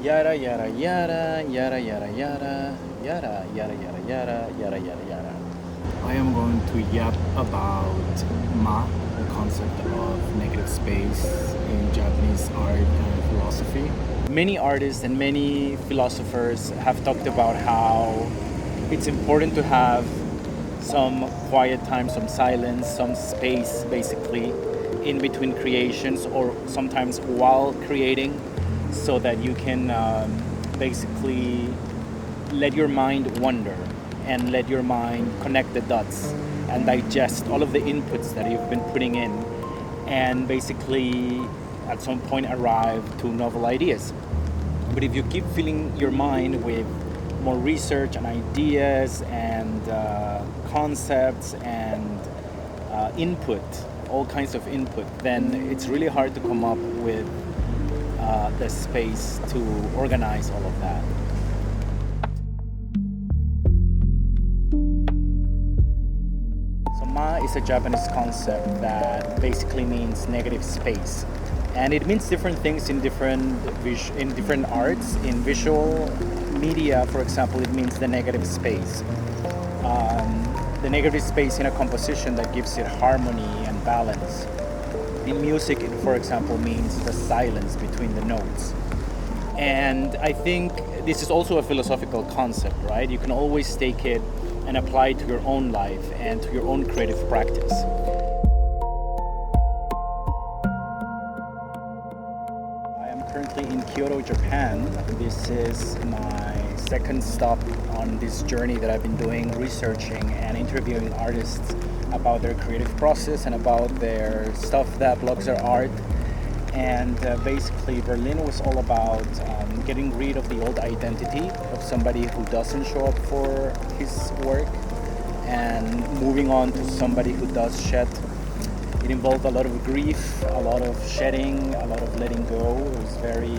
Yada yada yada yada yada yada yada yada yada yada yada yada yada. I am going to yap about ma, the concept of negative space in Japanese art and philosophy. Many artists and many philosophers have talked about how it's important to have some quiet time, some silence, some space basically in between creations or sometimes while creating so that you can basically let your mind wander and let your mind connect the dots and digest all of the inputs that you've been putting in and basically at some point arrive to novel ideas. But if you keep filling your mind with more research and ideas and concepts and input, all kinds of input, then it's really hard to come up with the space to organize all of that. So ma is a Japanese concept that basically means negative space. And it means different things in different arts. In visual media, for example, it means the negative space. The negative space in a composition that gives it harmony and balance. In music, it, for example, means the silence between the notes. And I think this is also a philosophical concept, right? You can always take it and apply it to your own life and to your own creative practice. I am currently in Kyoto, Japan. This is my second stop on this journey that I've been doing, researching and interviewing artists about their creative process and about their stuff that blocks their art. And basically Berlin was all about getting rid of the old identity of somebody who doesn't show up for his work and moving on to somebody who does shed. It involved a lot of grief, a lot of shedding, a lot of letting go. It was very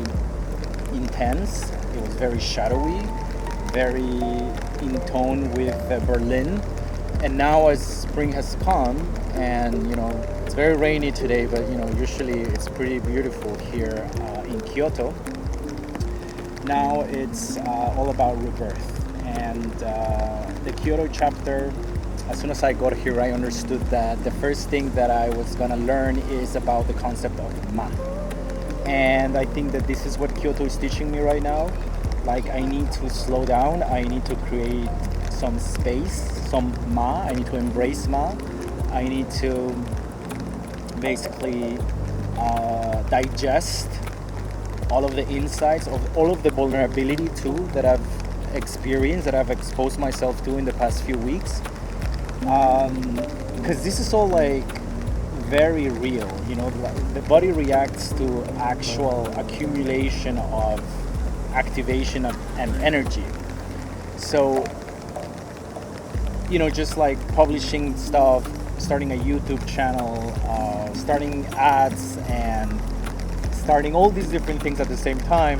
intense, it was very shadowy, very in tone with Berlin. And now as spring has come and it's very rainy today, but usually it's pretty beautiful here in Kyoto. Now it's all about rebirth. And the Kyoto chapter, as soon as I got here, I understood that the first thing that I was gonna learn is about the concept of ma. And I think that this is what Kyoto is teaching me right now. Like, I need to slow down, I need to create some space, some ma, I need to embrace ma, I need to basically digest all of the insights of all of the vulnerability too that I've experienced, that I've exposed myself to in the past few weeks. Because this is all like very real, the body reacts to actual accumulation of activation and energy. So just like publishing stuff, starting a YouTube channel, starting ads and starting all these different things at the same time,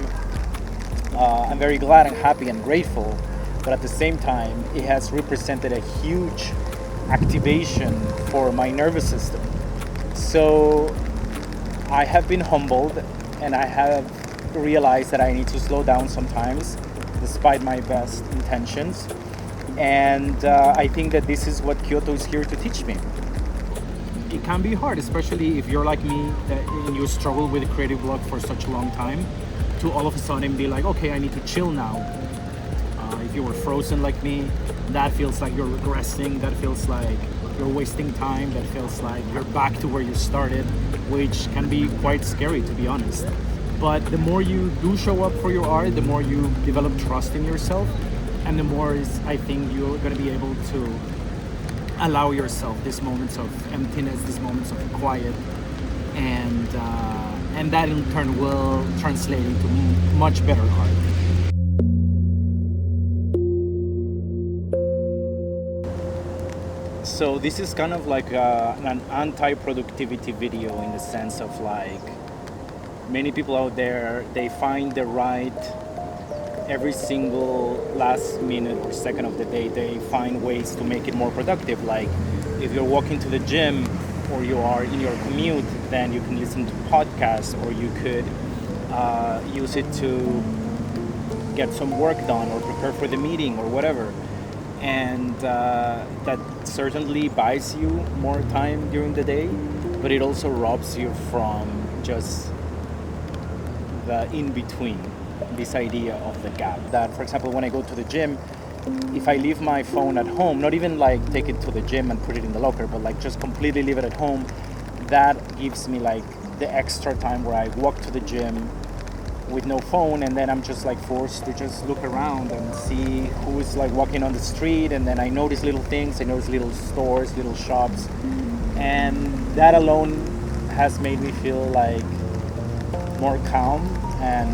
I'm very glad and happy and grateful, but at the same time it has represented a huge activation for my nervous system. So I have been humbled and I have realized that I need to slow down sometimes despite my best intentions. And I think that this is what Kyoto is here to teach me. It can be hard, especially if you're like me and you struggle with a creative block for such a long time, to all of a sudden be like, okay, I need to chill now. If you were frozen like me, that feels like you're regressing, that feels like you're wasting time, that feels like you're back to where you started, which can be quite scary, to be honest. But the more you do show up for your art, the more you develop trust in yourself, and the more I think you're going to be able to allow yourself these moments of emptiness, these moments of quiet, and that in turn will translate into much better art. So this is kind of like an anti-productivity video, in the sense of like, many people out there, they find the right, every single last minute or second of the day, they find ways to make it more productive. Like if you're walking to the gym or you are in your commute, then you can listen to podcasts, or you could use it to get some work done or prepare for the meeting or whatever. And that certainly buys you more time during the day, but it also robs you from just the in-between, this idea of the gap. That, for example, when I go to the gym, if I leave my phone at home, not even like take it to the gym and put it in the locker, but like just completely leave it at home, that gives me like the extra time where I walk to the gym with no phone, and then I'm just like forced to just look around and see who's like walking on the street, and then I notice little things, I notice little stores, little shops, and that alone has made me feel like more calm and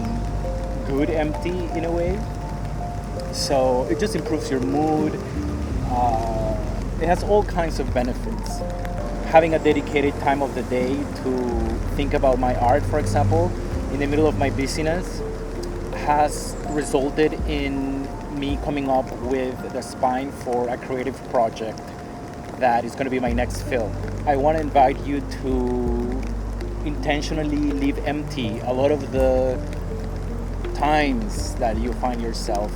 good empty in a way. So it just improves your mood. It has all kinds of benefits. Having a dedicated time of the day to think about my art, for example, in the middle of my busyness, has resulted in me coming up with the spine for a creative project that is going to be my next film. I want to invite you to intentionally leave empty a lot of the times that you find yourself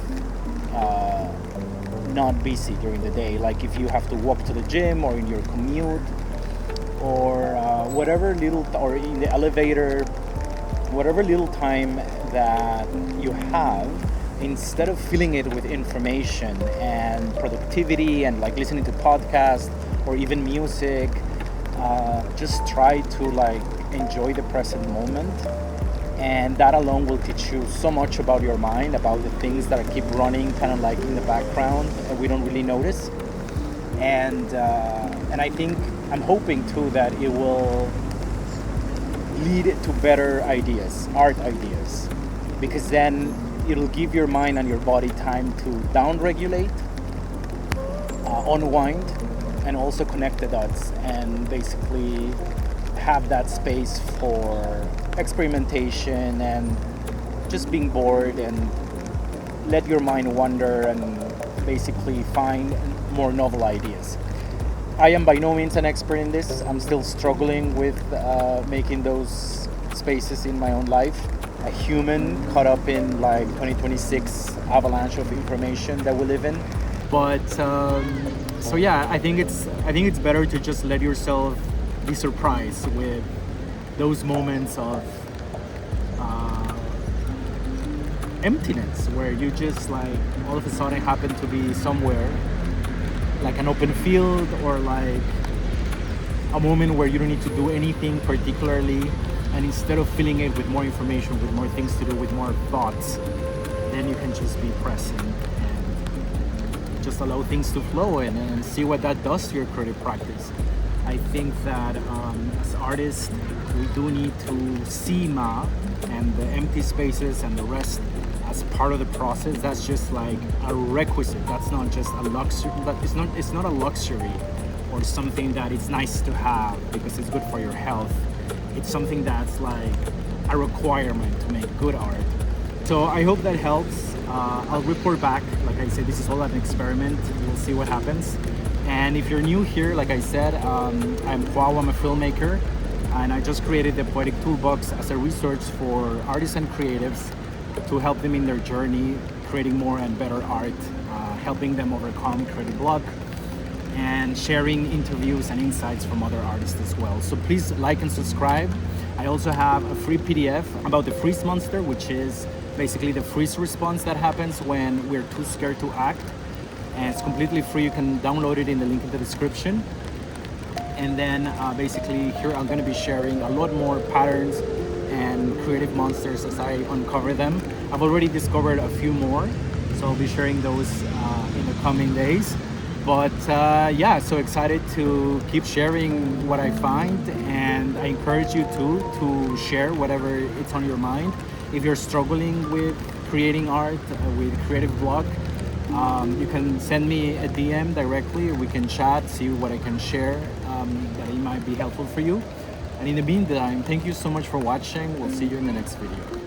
not busy during the day. Like if you have to walk to the gym or in your commute or whatever little, or in the elevator, whatever little time that you have, instead of filling it with information and productivity and like listening to podcasts or even music, just try to like enjoy the present moment. And that alone will teach you so much about your mind, about the things that keep running kind of like in the background and we don't really notice. And I think, I'm hoping too that it will lead to better ideas, art ideas, because then it'll give your mind and your body time to down-regulate, unwind, and also connect the dots and basically have that space for experimentation and just being bored, and let your mind wander and basically find more novel ideas. I am by no means an expert in this. I'm still struggling with making those spaces in my own life. A human caught up in like 2026 avalanche of information that we live in. But so yeah, I think it's better to just let yourself be surprised with those moments of emptiness, where you just like all of a sudden happen to be somewhere, like an open field, or like a moment where you don't need to do anything particularly, and instead of filling it with more information, with more things to do, with more thoughts, then you can just be present and just allow things to flow and see what that does to your creative practice. I think that as artists, we do need to see Ma and the empty spaces and the rest as part of the process. That's just like a requisite. That's not just a luxury. But it's not a luxury or something that it's nice to have because it's good for your health. It's something that's like a requirement to make good art. So I hope that helps. I'll report back. Like I said, this is all an experiment. We'll see what happens. And if you're new here, like I said, I'm Cuau, I'm a filmmaker, and I just created the Poetic Toolbox as a resource for artists and creatives to help them in their journey, creating more and better art, helping them overcome creative block, and sharing interviews and insights from other artists as well. So please like and subscribe. I also have a free PDF about the freeze monster, which is basically the freeze response that happens when we're too scared to act. And it's completely free. You can download it in the link in the description. And then basically here I'm going to be sharing a lot more patterns and creative monsters as I uncover them. I've already discovered a few more, so I'll be sharing those in the coming days. But yeah, so excited to keep sharing what I find, and I encourage you to share whatever it's on your mind. If you're struggling with creating art, with creative block, you can send me a DM directly, or we can chat, see what I can share that it might be helpful for you. And in the meantime, thank you so much for watching. We'll see you in the next video.